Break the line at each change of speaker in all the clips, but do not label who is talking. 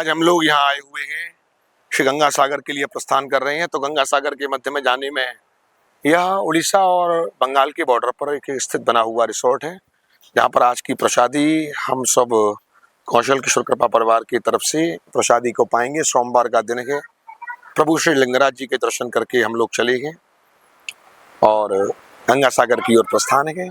आज हम लोग यहाँ आए हुए हैं, श्री गंगा सागर के लिए प्रस्थान कर रहे हैं। तो गंगा सागर के मध्य में जाने में यह उड़ीसा और बंगाल के बॉर्डर पर एक स्थित बना हुआ रिसोर्ट है, जहाँ पर आज की प्रसादी हम सब कौशल किशोर कृपा परिवार की तरफ से प्रसादी को पाएंगे। सोमवार का दिन है, प्रभु श्री लिंगराज जी के दर्शन करके हम लोग चले गए और गंगा सागर की ओर प्रस्थान है।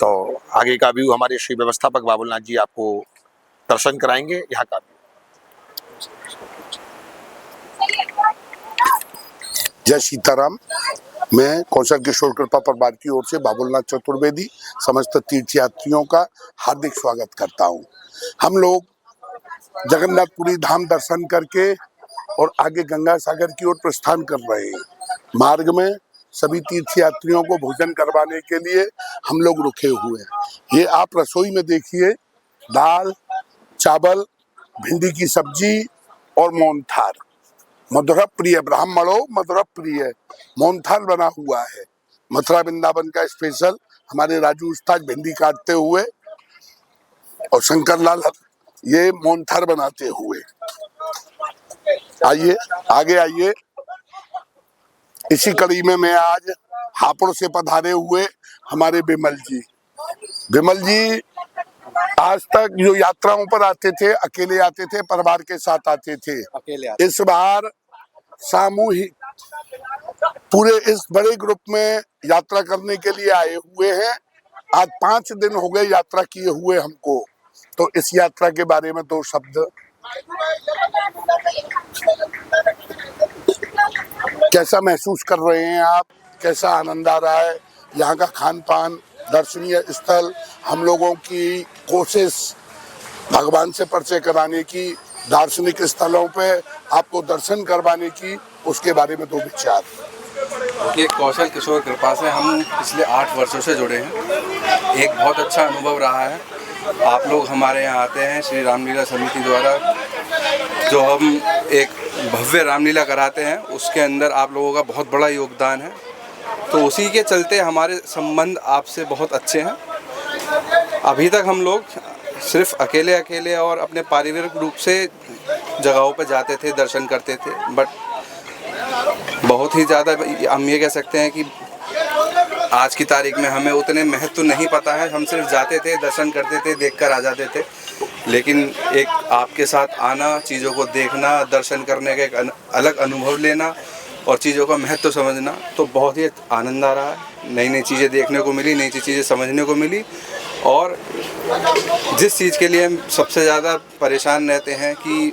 तो आगे का व्यू हमारे श्री व्यवस्थापक बाबुलनाथ जी आपको दर्शन कराएंगे यहाँ का।
जय सीताराम। मैं कौशल किशोर कृपा परिवार की ओर से बाबुलनाथ चतुर्वेदी समस्त तीर्थयात्रियों का हार्दिक स्वागत करता हूं। हम लोग जगन्नाथपुरी धाम दर्शन करके और आगे गंगा सागर की ओर प्रस्थान कर रहे हैं। मार्ग में सभी तीर्थयात्रियों को भोजन करवाने के लिए हम लोग रुके हुए हैं। ये आप रसोई में देखिए, दाल, चावल, भिंडी की सब्जी और मोहनथाल, मधुरा प्रिय ब्राह्मणों मधुरा प्रिय मोहनथाल बना हुआ है। मथुरा वृंदावन का स्पेशल हमारे राजू उस्ताद भिंडी काटते हुए और शंकर लाल ये मोहनथाल बनाते हुए। आइए आगे आइए। इसी कड़ी में मैं आज हापुड़ से पधारे हुए हमारे विमल जी आज तक जो यात्राओं पर आते थे अकेले आते थे, परिवार के साथ आते थे। इस बार सामूहिक पूरे इस बड़े ग्रुप में यात्रा करने के लिए आए हुए हैं। आज 5 दिन हो गए यात्रा किए हुए हमको। तो इस यात्रा के बारे में 2 शब्द। कैसा महसूस कर रहे हैं आप? कैसा आनंद आ रहा है? यहाँ का खान पान, दर्शनीय स्थल, हम लोगों की कोशिश भगवान से परिचय कराने की, दार्शनिक स्थलों पे आपको दर्शन करवाने की, उसके बारे में 2 विचार।
ये कौशल किशोर कृपा से हम पिछले 8 वर्षों से जुड़े हैं। एक बहुत अच्छा अनुभव रहा है। आप लोग हमारे यहाँ आते हैं श्री रामलीला समिति द्वारा, जो हम एक भव्य रामलीला कराते हैं, उसके अंदर आप लोगों का बहुत बड़ा योगदान है। तो उसी के चलते हमारे संबंध आपसे बहुत अच्छे हैं। अभी तक हम लोग सिर्फ अकेले और अपने पारिवारिक रूप से जगहों पर जाते थे, दर्शन करते थे, बट बहुत ही ज़्यादा हम ये कह सकते हैं कि आज की तारीख में हमें उतने महत्व नहीं पता है। हम सिर्फ जाते थे, दर्शन करते थे, देखकर आ जाते थे। लेकिन एक आपके साथ आना, चीज़ों को देखना, दर्शन करने का एक अलग अनुभव लेना और चीज़ों का महत्व समझना, तो बहुत ही आनंद आ रहा है। नई नई चीज़ें देखने को मिली, नई चीज़ें समझने को मिली। और जिस चीज़ के लिए हम सबसे ज़्यादा परेशान रहते हैं कि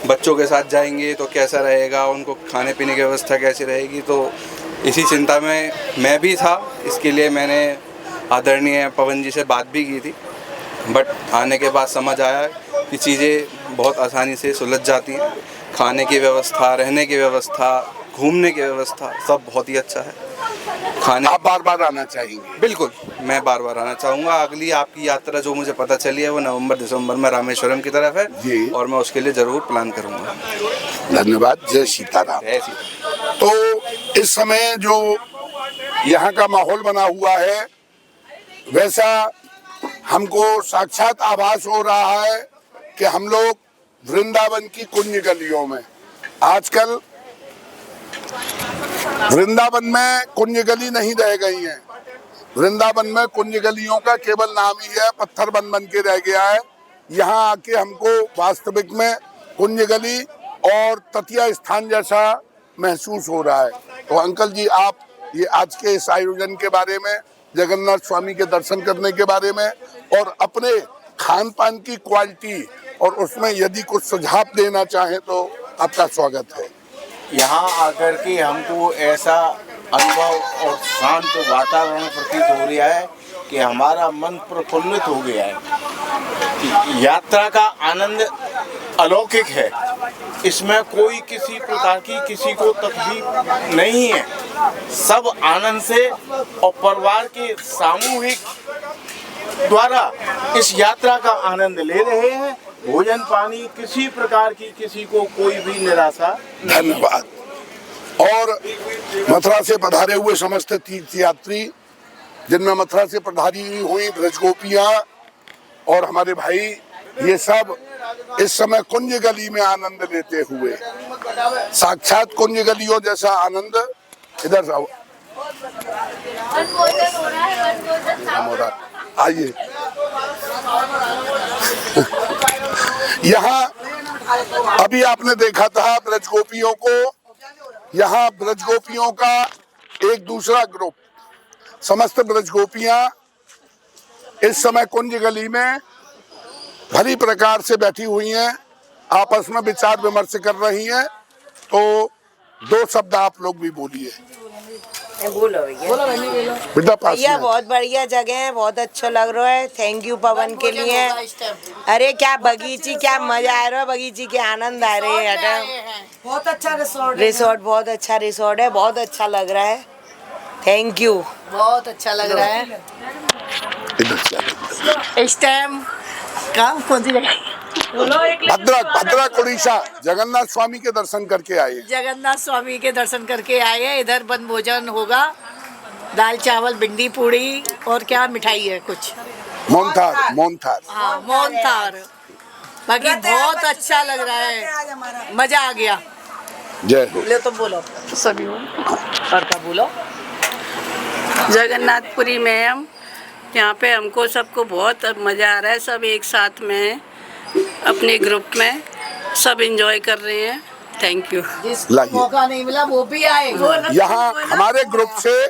बच्चों के साथ जाएंगे तो कैसा रहेगा, उनको खाने पीने की व्यवस्था कैसी रहेगी, तो इसी चिंता में मैं भी था। इसके लिए मैंने आदरणीय पवन जी से बात भी की थी, बट आने के बाद समझ आया कि चीज़ें बहुत आसानी से सुलझ जाती हैं। खाने की व्यवस्था, रहने की व्यवस्था, घूमने की व्यवस्था, सब बहुत ही अच्छा है। खाने
आप बार बार आना चाहेंगे?
बिल्कुल, मैं बार बार आना चाहूँगा। अगली आपकी यात्रा जो मुझे पता चली है वो नवंबर-दिसंबर में रामेश्वरम की तरफ है
जी,
और मैं उसके लिए ज़रूर प्लान करूँगा।
धन्यवाद। जय सीताराम।
जय सीताराम।
तो इस समय जो यहाँ का माहौल बना हुआ है, वैसा हमको साक्षात आभास हो रहा है कि हम लोग वृंदावन की कुंज गलियों में, आजकल वृंदावन में कुंज गली नहीं रह गई है। वृंदावन में कुंज गलियों का केवल नाम ही है, पत्थर बन के रह गया है। यहाँ आके हमको वास्तविक में कुंज गली और तटीय स्थान जैसा महसूस हो रहा है। तो अंकल जी, आप ये आज के इस आयोजन के बारे में, जगन्नाथ स्वामी के दर्शन करने के बारे में और अपने खान पान की क्वालिटी और उसमें यदि कुछ सुझाव देना चाहें तो आपका स्वागत है।
यहाँ आकर के हमको ऐसा अनुभव और शांत वातावरण प्रतीत हो रहा है कि हमारा मन प्रफुल्लित हो गया है। यात्रा का आनंद अलौकिक है। इसमें कोई किसी प्रकार की किसी को तकलीफ नहीं है। सब आनंद से और परिवार के सामूहिक द्वारा इस यात्रा का आनंद ले रहे हैं। भोजन पानी किसी प्रकार की किसी को कोई भी निराशा।
धन्यवाद। और मथुरा से पधारे हुए समस्त तीर्थयात्री, जिनमें मथुरा से पधारी हुई ब्रजगोपियाँ और हमारे भाई ये सब इस समय कुंज गली में आनंद लेते हुए, साक्षात कुंज गलियों जैसा आनंद इधर आओ। आइए यहाँ अभी आपने देखा था ब्रज गोपियों को, यहाँ ब्रज गोपियों का एक दूसरा ग्रुप, समस्त ब्रज गोपियां इस समय कुंज गली में भली प्रकार से बैठी हुई हैं, आपस में विचार विमर्श कर रही हैं। तो दो शब्द आप लोग भी बोलिए।
बोलो
बेटा पास
भैया,
में।
बहुत बढ़िया जगह है, बहुत अच्छा लग रहा है। थैंक यू पवन के लिए। अरे क्या बगीची, क्या मजा आ रहा है, बगीची के आनंद आ रहे हैं।
बहुत अच्छा रिसोर्ट
रिसोर्ट बहुत अच्छा रिसोर्ट है, बहुत अच्छा लग रहा है। थैंक यू,
बहुत अच्छा लग रहा है।
इधर से
इस टाइम काम कौन सी जगह?
भद्रक उड़ीसा जगन्नाथ स्वामी के दर्शन करके आए।
जगन्नाथ स्वामी के दर्शन करके आए हैं। इधर वन भोजन होगा, दाल चावल भिंडी पूड़ी और क्या मिठाई है कुछ,
मोहनथाल।
हाँ मोहनथाल। बाकी बहुत अच्छा लग रहा है, मजा आ गया।
जय हो।
ले तो बोलो
सभी हो
और क्या बोलो।
जगन्नाथपुरी में हम यहाँ पे हमको सबको बहुत मज़ा आ रहा है। सब एक साथ में अपने ग्रुप में सब एंजॉय कर रहे हैं। Thank you.
लाइए।
मौका नहीं मिला वो भी आए।
यहाँ हमारे ग्रुप से,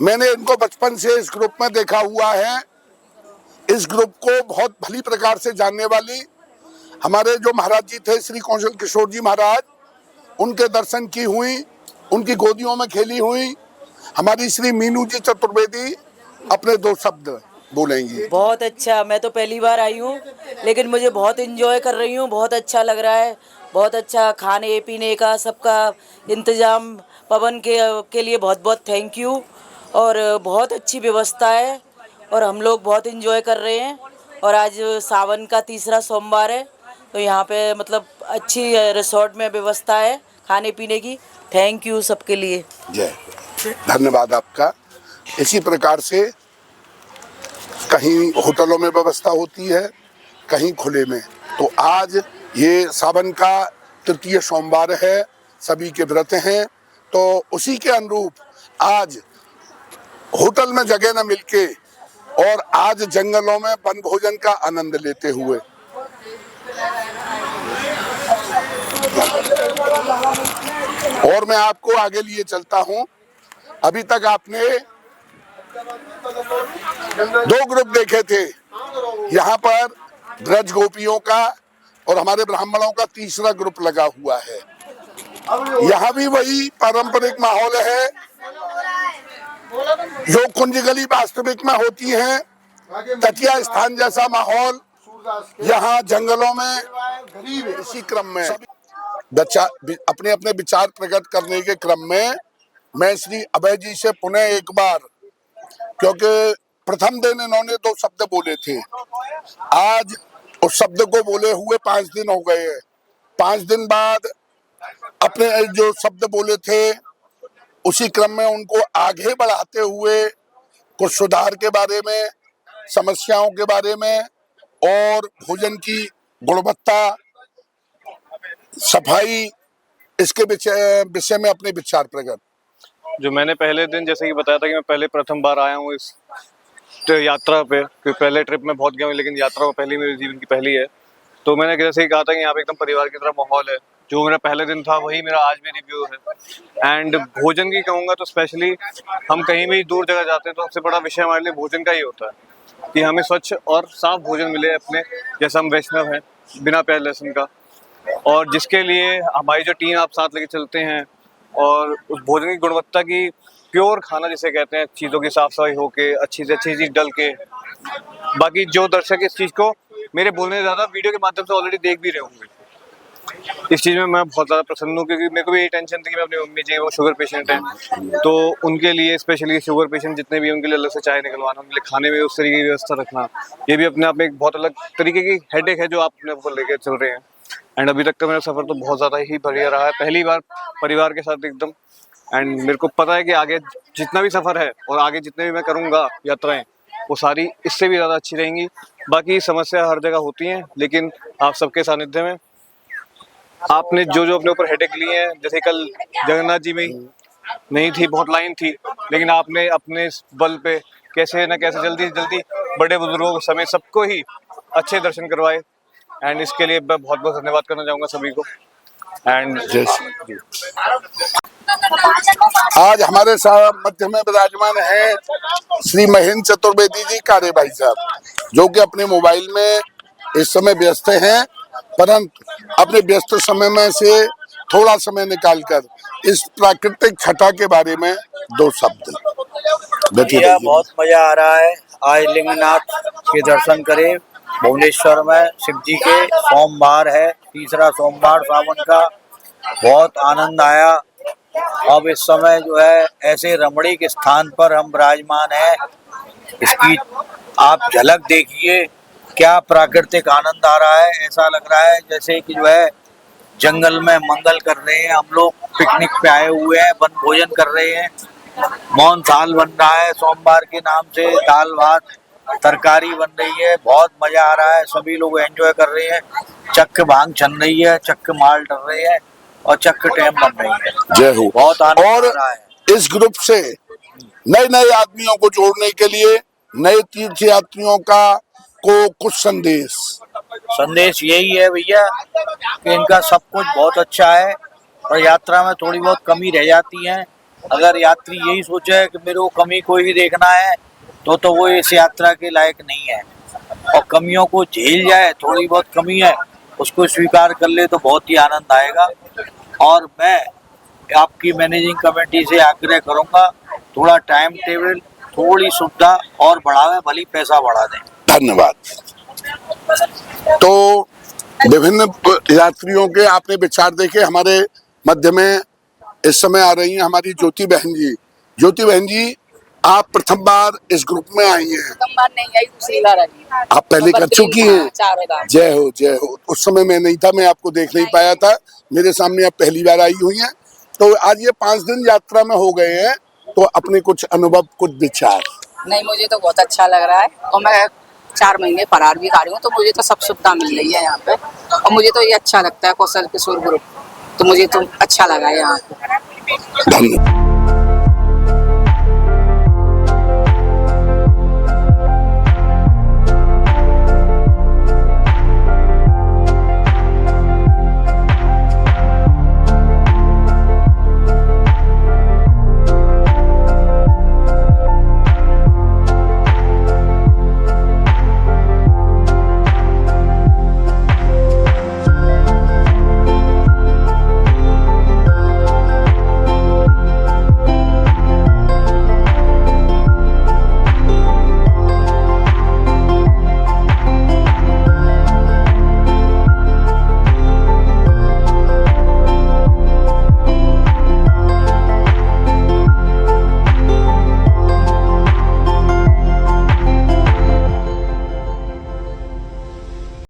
मैंने इनको बचपन से इस ग्रुप में देखा हुआ है। इस ग्रुप को बहुत भली प्रकार से जानने वाली हमारे जो महाराज जी थे, श्री कौशल किशोर जी महाराज, उनके दर्शन की हुई, उनकी गोदियों में खेली हुई। हमारी श्री मीनू जी चतुर्वेदी अपने दो शब्द बोलेंगी।
बहुत अच्छा, मैं तो पहली बार आई हूँ लेकिन मुझे बहुत एंजॉय कर रही हूँ, बहुत अच्छा लग रहा है। बहुत अच्छा खाने पीने का सबका इंतज़ाम, पवन के लिए बहुत बहुत थैंक यू। और बहुत अच्छी व्यवस्था है और हम लोग बहुत एंजॉय कर रहे हैं। और आज सावन का तीसरा सोमवार है तो यहाँ पे मतलब अच्छी रिसोर्ट में व्यवस्था है खाने पीने की। थैंक यू सबके लिए।
जय, धन्यवाद आपका। इसी प्रकार से कहीं होटलों में व्यवस्था होती है, कहीं खुले में। तो आज ये सावन का तृतीय सोमवार है, सभी के व्रत हैं, तो उसी के अनुरूप आज होटल में जगह न मिलके और आज जंगलों में वन भोजन का आनंद लेते हुए और मैं आपको आगे लिए चलता हूं। अभी तक आपने दो ग्रुप देखे थे, यहाँ पर ब्रज गोपियों का और हमारे ब्राह्मणों का तीसरा ग्रुप लगा हुआ है। यहाँ भी वही पारंपरिक माहौल है जो कुंज गली वास्तविक में होती है। तकिया स्थान जैसा माहौल यहाँ जंगलों में। इसी क्रम में अपने अपने विचार प्रकट करने के क्रम में मैं श्री अभय जी से पुनः एक बार, क्योंकि प्रथम दिन इन्होंने दो शब्द बोले थे, आज उस शब्द को बोले हुए 5 दिन हो गए हैं। 5 दिन बाद अपने जो शब्द बोले थे उसी क्रम में उनको आगे बढ़ाते हुए कुछ सुधार के बारे में, समस्याओं के बारे में और भोजन की गुणवत्ता, सफाई, इसके विषय में अपने विचार प्रकट।
जो मैंने पहले दिन जैसे कि बताया था कि मैं पहले प्रथम बार आया हूँ इस यात्रा पे, क्योंकि पहले ट्रिप में बहुत गया हूँ लेकिन यात्रा पहली मेरे जीवन की पहली है। तो मैंने जैसे ही कहा था कि यहाँ पे एकदम परिवार की तरह माहौल है। जो मेरा पहले दिन था वही मेरा आज भी रिव्यू है। एंड भोजन की कहूँगा तो स्पेशली हम कहीं भी दूर जगह जाते हैं तो सबसे बड़ा विषय हमारे लिए भोजन का ही होता है कि हमें स्वच्छ और साफ भोजन मिले अपने, जैसा हम वैष्णव हैं बिना प्याज लहसुन का, और जिसके लिए हमारी जो टीम आप साथ लेके चलते हैं और उस भोजन की गुणवत्ता की प्योर खाना जिसे कहते हैं, चीज़ों की साफ सफाई होके अच्छी से अच्छी चीज़ डल के। बाकी जो दर्शक इस चीज़ को मेरे बोलने से ज़्यादा वीडियो के माध्यम से ऑलरेडी देख भी रहे होंगे, इस चीज़ में मैं बहुत ज़्यादा प्रसन्न हूँ, क्योंकि मेरे को भी ये टेंशन थी कि मैं अपनी मम्मी जी वो शुगर पेशेंट हैं, तो उनके लिए स्पेशली शुगर पेशेंट जितने भी उनके लिए अलग से चाय निकलवाना, उनके लिए खाने में उस तरीके की व्यवस्था रखना, ये भी अपने आप में एक बहुत अलग तरीके की हेडेक है जो आप अपने ऊपर लेकर चल रहे हैं। एंड अभी तक का मेरा सफ़र तो बहुत ज़्यादा ही बढ़िया रहा है, पहली बार परिवार के साथ एकदम। एंड मेरे को पता है कि आगे जितना भी सफ़र है और आगे जितने भी मैं करूँगा यात्राएं, वो सारी इससे भी ज़्यादा अच्छी रहेंगी। बाकी समस्या हर जगह होती हैं, लेकिन आप सबके सानिध्य में आपने जो जो अपने ऊपर हेडेक लिए हैं, जैसे कल जगन्नाथ जी में नहीं थी, बहुत लाइन थी, लेकिन आपने अपने बल पे कैसे न कैसे जल्दी से जल्दी बड़े बुजुर्गों समेत सबको ही अच्छे दर्शन करवाए। एंड इसके लिए मैं बहुत बहुत धन्यवाद करना चाहूँगा सभी को। एंड
आज हमारे साथ मध्य में विराजमान है श्री महेंद्र चतुर्वेदी जी कारे भाई साहब, जो कि अपने मोबाइल में इस समय व्यस्त हैं, परंतु अपने व्यस्त समय में से थोड़ा समय निकालकर इस प्राकृतिक छटा के बारे में 2 शब्द।
भैया बहुत मजा आ रहा है। आज लिंगनाथ के दर्शन करे भुवनेश्वर में, शिव जी के सोमवार है, तीसरा सोमवार सावन का, बहुत आनंद आया। अब इस समय जो है ऐसे रमणीक स्थान पर हम विराजमान हैं, इसकी आप झलक देखिए, क्या प्राकृतिक आनंद आ रहा है। ऐसा लग रहा है जैसे कि जो है जंगल में मंगल कर रहे हैं, हम लोग पिकनिक पे आए हुए हैं, वन भोजन कर रहे हैं, मौन थाल बन रहा है सोमवार के नाम से, दाल भात तरकारी बन रही है, बहुत मजा आ रहा है, सभी लोग एंजॉय कर रहे हैं। चक्क भांग चल रही है, चक्क माल डर रहे हैं और चक्क टैम बन रही है।
जय हो।
बहुत आनंद
और
आ रहा है।
इस ग्रुप से नए नए आदमियों को जोड़ने के लिए नए तीर्थ यात्रियों का को कुछ
संदेश यही है भैया कि इनका सब कुछ बहुत अच्छा है, और यात्रा में थोड़ी बहुत कमी रह जाती है। अगर यात्री यही सोचे कि मेरे को कमी को ही देखना है तो वो इस यात्रा के लायक नहीं है, और कमियों को झेल जाए, थोड़ी बहुत कमी है उसको स्वीकार कर ले तो बहुत ही आनंद आएगा। और मैं आपकी मैनेजिंग कमेटी से आग्रह करूंगा, थोड़ा टाइम टेबल, थोड़ी सुविधा और बढ़ावे, भली पैसा बढ़ा दें।
धन्यवाद। तो विभिन्न यात्रियों के आपने विचार देखे। हमारे मध्य में इस समय आ रही हैं हमारी ज्योति बहन जी। ज्योति बहन जी, आप प्रथम बार इस ग्रुप में आई हैं?
प्रथम बार नहीं आई, दूसरी बार आई।
आप पहले कर चुकी हैं?
4 बार।
जय हो जय हो। उस समय मैं नहीं था, मैं आपको देख नहीं पाया था, मेरे सामने आप पहली बार आई हुई हैं। तो आज ये 5 दिन यात्रा में हो गए हैं, तो अपने कुछ अनुभव, कुछ विचार।
नहीं, मुझे तो बहुत अच्छा लग रहा है, और मैं 4 महीने फरार भी कर रही हूँ, तो मुझे तो सब सुविधा मिल रही है यहाँ पे, और मुझे तो ये अच्छा लगता है कौशल किशोर ग्रुप, तो मुझे तो अच्छा लगा है यहाँ पे।
धन्यवाद।